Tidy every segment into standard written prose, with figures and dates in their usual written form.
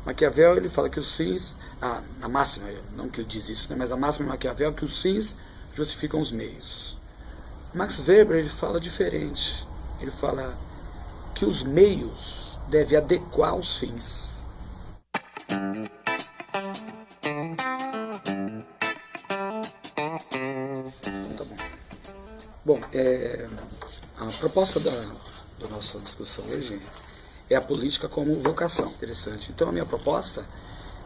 Maquiavel, ele fala que os fins, a máxima, não que ele diz isso, né, mas a máxima de Maquiavel é que os fins justificam os meios. Max Weber, ele fala diferente. Ele fala que os meios devem adequar aos fins. Então, tá bom. Bom, a proposta da nossa discussão hoje é a política como vocação. Interessante. Então, a minha proposta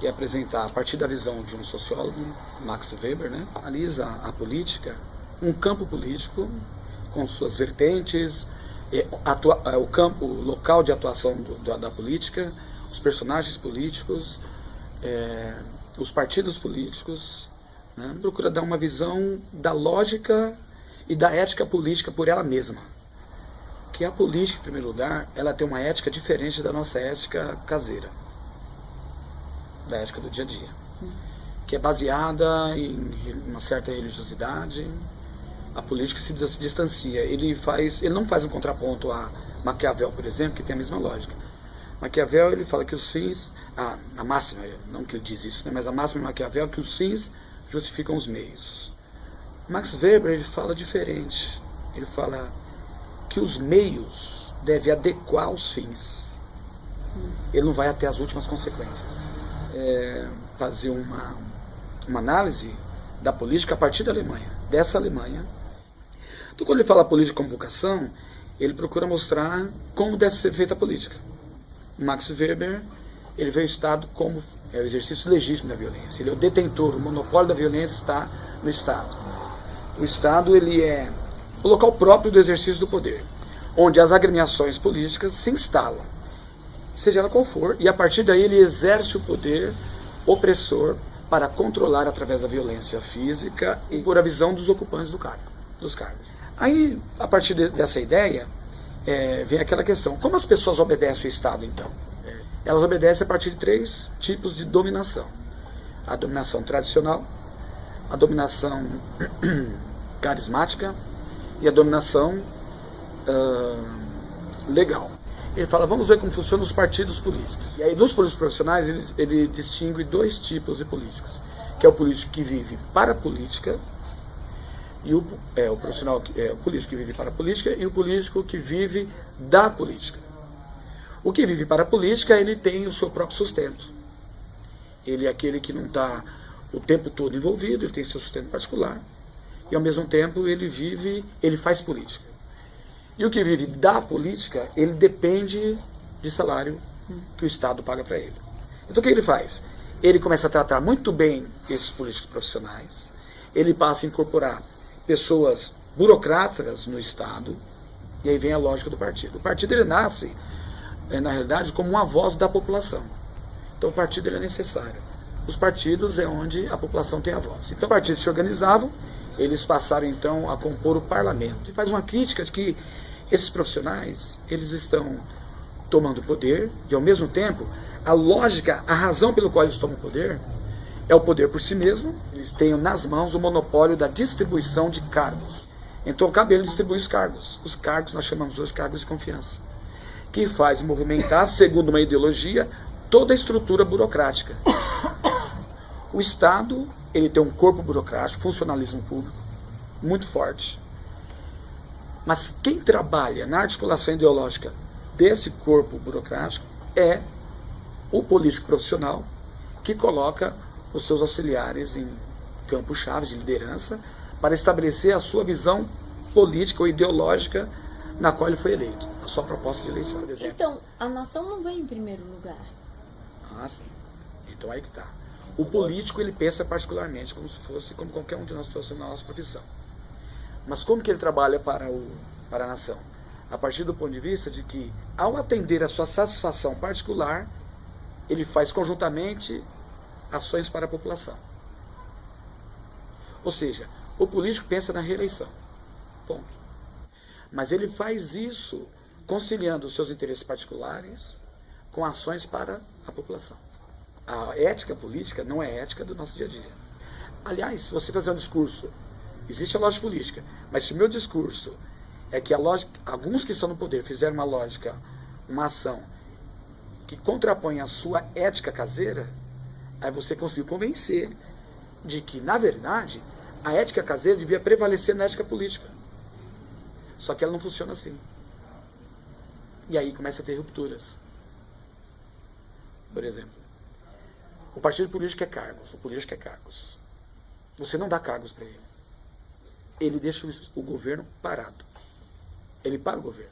é apresentar, a partir da visão de um sociólogo, Max Weber, né, analisa a política, um campo político com suas vertentes, o campo, o local de atuação da política, os personagens políticos, os partidos políticos, né, procura dar uma visão da lógica e da ética política por ela mesma. Que a política, em primeiro lugar, ela tem uma ética diferente da nossa ética caseira, da ética do dia a dia, que é baseada em uma certa religiosidade. A política se distancia. Ele não faz um contraponto a Maquiavel, por exemplo, que tem a mesma lógica. Maquiavel, ele fala que os fins, a máxima, não que ele diz isso, né, mas a máxima de Maquiavel é que os fins justificam os meios. Max Weber, ele fala diferente. Ele fala que os meios devem adequar aos fins. Ele não vai até as últimas consequências. Fazer uma análise da política a partir da Alemanha, dessa Alemanha. Então, quando ele fala política como vocação, ele procura mostrar como deve ser feita a política. Max Weber, ele vê o Estado como o exercício legítimo da violência. Ele é o detentor, o monopólio da violência está no Estado. O Estado, ele é o local próprio do exercício do poder, onde as agremiações políticas se instalam, seja ela qual for, e a partir daí ele exerce o poder opressor para controlar através da violência física e por a visão dos ocupantes dos cargos. Aí, a partir dessa ideia, vem aquela questão: como as pessoas obedecem ao Estado, então? Elas obedecem a partir de 3 tipos de dominação. A dominação tradicional, a dominação carismática e a dominação legal. Ele fala, vamos ver como funcionam os partidos políticos. E aí, dos políticos profissionais, ele distingue 2 tipos de políticos, que é o político que vive para a política, e o político que vive para a política e o político que vive da política. O que vive para a política, ele tem o seu próprio sustento. Ele é aquele que não está o tempo todo envolvido, ele tem seu sustento particular, e ao mesmo tempo ele faz política. E o que vive da política, ele depende de salário que o Estado paga para ele. Então o que ele faz? Ele começa a tratar muito bem esses políticos profissionais, ele passa a incorporar pessoas burocratas no Estado, e aí vem a lógica do partido. O partido, ele nasce, na realidade, como uma voz da população. Então o partido, ele é necessário. Os partidos é onde a população tem a voz. Então os partidos se organizavam, eles passaram então a compor o parlamento. E faz uma crítica de que esses profissionais, eles estão tomando poder, e ao mesmo tempo, a lógica, a razão pelo qual eles tomam poder, é o poder por si mesmo. Eles têm nas mãos o monopólio da distribuição de cargos. Então cabe a eles distribuir os cargos. Os cargos nós chamamos hoje de cargos de confiança, que faz movimentar, segundo uma ideologia, toda a estrutura burocrática. O Estado, ele tem um corpo burocrático, funcionalismo público, muito forte. Mas quem trabalha na articulação ideológica desse corpo burocrático é o político profissional, que coloca os seus auxiliares em campos-chave de liderança para estabelecer a sua visão política ou ideológica na qual ele foi eleito, a sua proposta de eleição, por exemplo. Então, a nação não vem em primeiro lugar. Ah, sim. Então aí que está. O político, ele pensa particularmente como se fosse como qualquer um de nós fosse na nossa profissão. Mas como que ele trabalha para a nação? A partir do ponto de vista de que, ao atender a sua satisfação particular, ele faz conjuntamente ações para a população. Ou seja, o político pensa na reeleição. Ponto. Mas ele faz isso conciliando os seus interesses particulares com ações para a população. A ética política não é ética do nosso dia a dia. Aliás, se você fazer um discurso, existe a lógica política, mas se o meu discurso é que alguns que estão no poder fizeram uma lógica, uma ação que contrapõe a sua ética caseira, aí você conseguiu convencer de que, na verdade, a ética caseira devia prevalecer na ética política. Só que ela não funciona assim. E aí começa a ter rupturas. Por exemplo, o partido político quer cargos, o político quer cargos. Você não dá cargos para ele. Ele deixa o governo parado. Ele para o governo.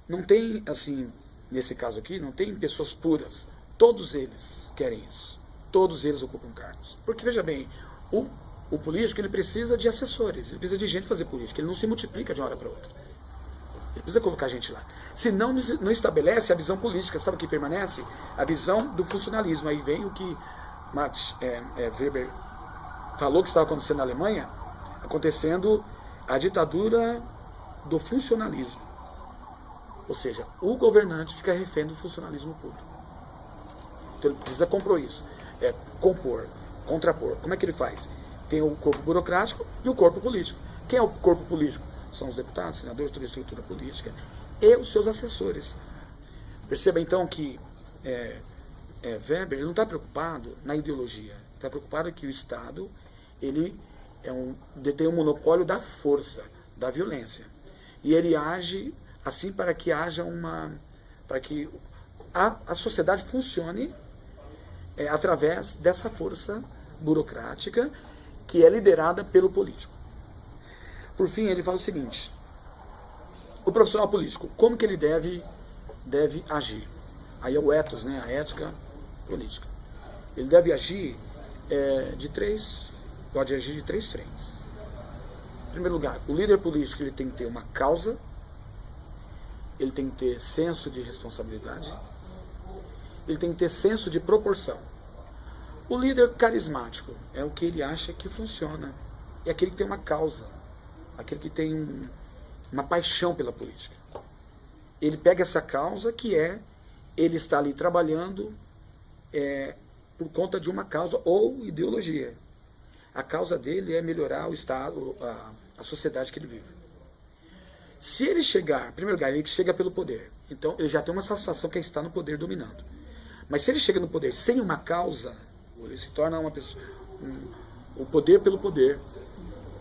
Não tem, assim, nesse caso aqui, não tem pessoas puras. Todos eles querem isso. Todos eles ocupam cargos. Porque, veja bem, o político ele precisa de assessores, ele precisa de gente fazer política. Ele não se multiplica de uma hora para outra. Ele precisa colocar gente lá. Senão não estabelece a visão política. Sabe o que permanece? A visão do funcionalismo. Aí vem o que Max Weber falou que estava acontecendo na Alemanha, acontecendo a ditadura do funcionalismo. Ou seja, o governante fica refém do funcionalismo público. Então ele precisa compor isso. Compor, contrapor. Como é que ele faz? Tem o corpo burocrático e o corpo político. Quem é o corpo político? São os deputados, senadores, toda a estrutura política e os seus assessores. Perceba então que Weber não está preocupado na ideologia. Está preocupado que o Estado ele detém um monopólio da força, da violência. E ele age assim para que haja para que a sociedade funcione através dessa força burocrática que é liderada pelo político. Por fim, ele fala o seguinte: o profissional político, como que ele deve agir? Aí é o ethos, né? A ética política. Ele deve agir pode agir de três frentes. Em primeiro lugar, o líder político ele tem que ter uma causa, ele tem que ter senso de responsabilidade, ele tem que ter senso de proporção. O líder carismático é o que ele acha que funciona. É aquele que tem uma causa, aquele que tem uma paixão pela política. Ele pega essa causa que ele está ali trabalhando por conta de uma causa ou ideologia. A causa dele é melhorar o Estado, a sociedade que ele vive. Se ele chegar, em primeiro lugar, ele chega pelo poder. Então ele já tem uma sensação que ele está no poder dominando. Mas se ele chega no poder sem uma causa, ele se torna uma pessoa, o poder pelo poder,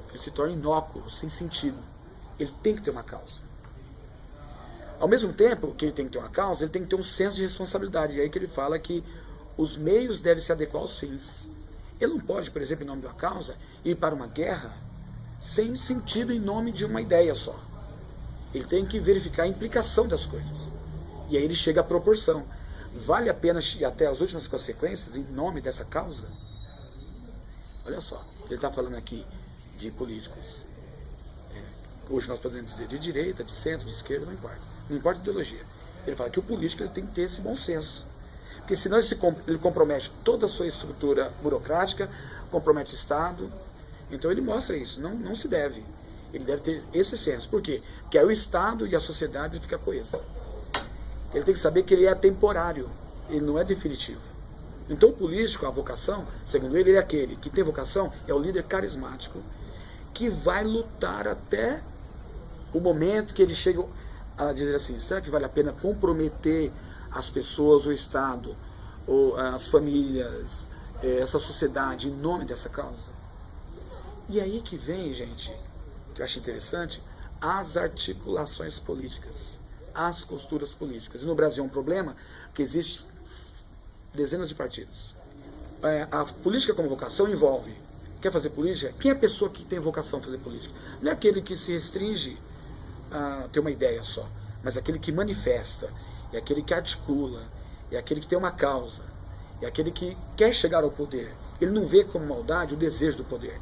ele se torna inócuo, sem sentido. Ele tem que ter uma causa. Ao mesmo tempo que ele tem que ter uma causa, ele tem que ter um senso de responsabilidade. E aí que ele fala que os meios devem se adequar aos fins. Ele não pode, por exemplo, em nome de uma causa, ir para uma guerra sem sentido em nome de uma ideia só. Ele tem que verificar a implicação das coisas. E aí ele chega à proporção. Vale a pena ir até as últimas consequências em nome dessa causa? Olha só, ele está falando aqui de políticos. Hoje nós podemos dizer de direita, de centro, de esquerda, não importa. Não importa a ideologia. Ele fala que o político ele tem que ter esse bom senso. Porque senão ele compromete toda a sua estrutura burocrática, compromete o Estado. Então ele mostra isso, não se deve. Ele deve ter esse senso. Por quê? Porque aí o Estado e a sociedade ficam coesa. Ele tem que saber que ele é temporário, ele não é definitivo. Então o político, a vocação, segundo ele é aquele que tem vocação, é o líder carismático, que vai lutar até o momento que ele chega a dizer assim: será que vale a pena comprometer as pessoas, o Estado, ou as famílias, essa sociedade, em nome dessa causa? E aí que vem, gente, que eu acho interessante, as articulações políticas, as costuras políticas. E no Brasil é um problema, porque existe dezenas de partidos. A política como vocação envolve, quer fazer política? Quem é a pessoa que tem vocação a fazer política? Não é aquele que se restringe a ter uma ideia só, mas aquele que manifesta, é aquele que articula, é aquele que tem uma causa, é aquele que quer chegar ao poder. Ele não vê como maldade o desejo do poder.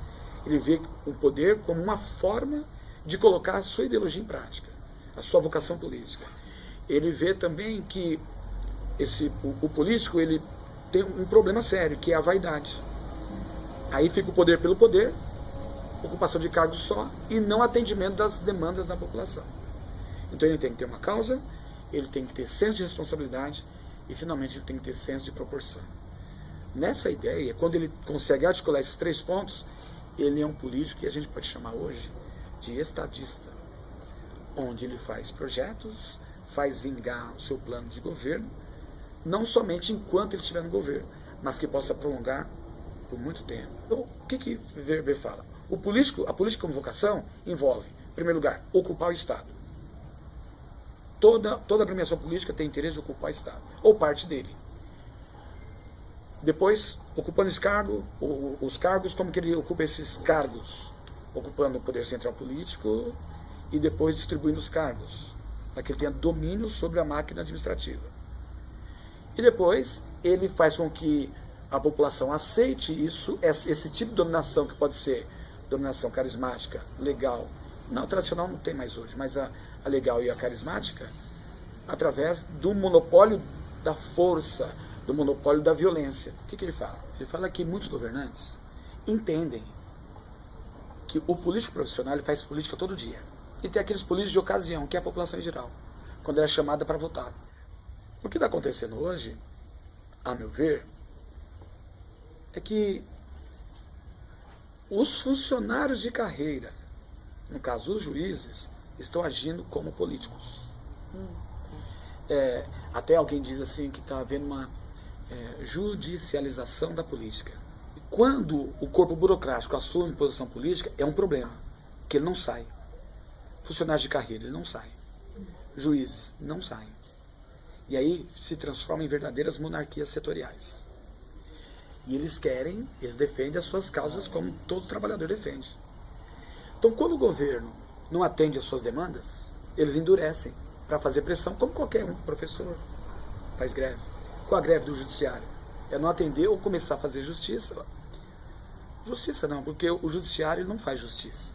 Ele vê o poder como uma forma de colocar a sua ideologia em prática, a sua vocação política. Ele vê também que o político ele tem um problema sério, que é a vaidade. Aí fica o poder pelo poder, ocupação de cargos só, e não atendimento das demandas da população. Então ele tem que ter uma causa, ele tem que ter senso de responsabilidade e finalmente ele tem que ter senso de proporção. Nessa ideia, quando ele consegue articular esses três pontos, ele é um político que a gente pode chamar hoje de estadista, onde ele faz projetos, faz vingar o seu plano de governo, não somente enquanto ele estiver no governo, mas que possa prolongar por muito tempo. Então, o que Weber fala? A política como vocação envolve, em primeiro lugar, ocupar o Estado. Toda agremiação política tem interesse de ocupar o Estado, ou parte dele. Depois, ocupando os cargos, como que ele ocupa esses cargos? Ocupando o poder central político e depois distribuindo os cargos, para que ele tenha domínio sobre a máquina administrativa. E depois, ele faz com que a população aceite isso, esse tipo de dominação, que pode ser dominação carismática, legal. Não, tradicional não tem mais hoje, mas a legal e a carismática, através do monopólio da força, do monopólio da violência. O que ele fala? Ele fala que muitos governantes entendem que o político profissional ele faz política todo dia. E tem aqueles políticos de ocasião, que é a população em geral, quando ela é chamada para votar. O que está acontecendo hoje, a meu ver, é que os funcionários de carreira, no caso os juízes, estão agindo como políticos. Até alguém diz assim que está havendo uma judicialização da política. E quando o corpo burocrático assume posição política, é um problema, que ele não sai. Funcionários de carreira, ele não sai. Juízes, não saem. E aí se transforma em verdadeiras monarquias setoriais. E eles defendem as suas causas como todo trabalhador defende. Então, quando o governo não atende às suas demandas, eles endurecem para fazer pressão, como qualquer professor faz greve. Com a greve do judiciário, é não atender ou começar a fazer justiça. Justiça não, porque o judiciário não faz justiça.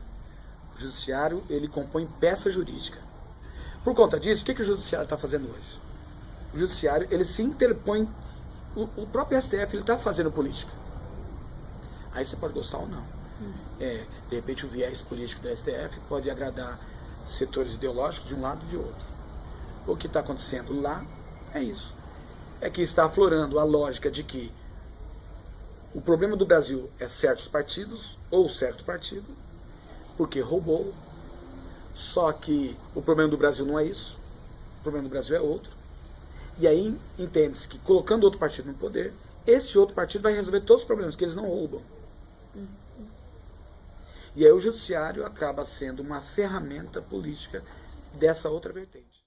O judiciário, ele compõe peça jurídica. Por conta disso, o que o judiciário está fazendo hoje? O judiciário, ele se interpõe. O próprio STF, ele está fazendo política. Aí você pode gostar ou não. De repente, o viés político do STF pode agradar setores ideológicos de um lado e de outro. O que está acontecendo lá é isso. É que está aflorando a lógica de que o problema do Brasil é certos partidos ou certo partido, porque roubou. Só que o problema do Brasil não é isso. O problema do Brasil é outro. E aí entende-se que colocando outro partido no poder, esse outro partido vai resolver todos os problemas, que eles não roubam. E aí o judiciário acaba sendo uma ferramenta política dessa outra vertente.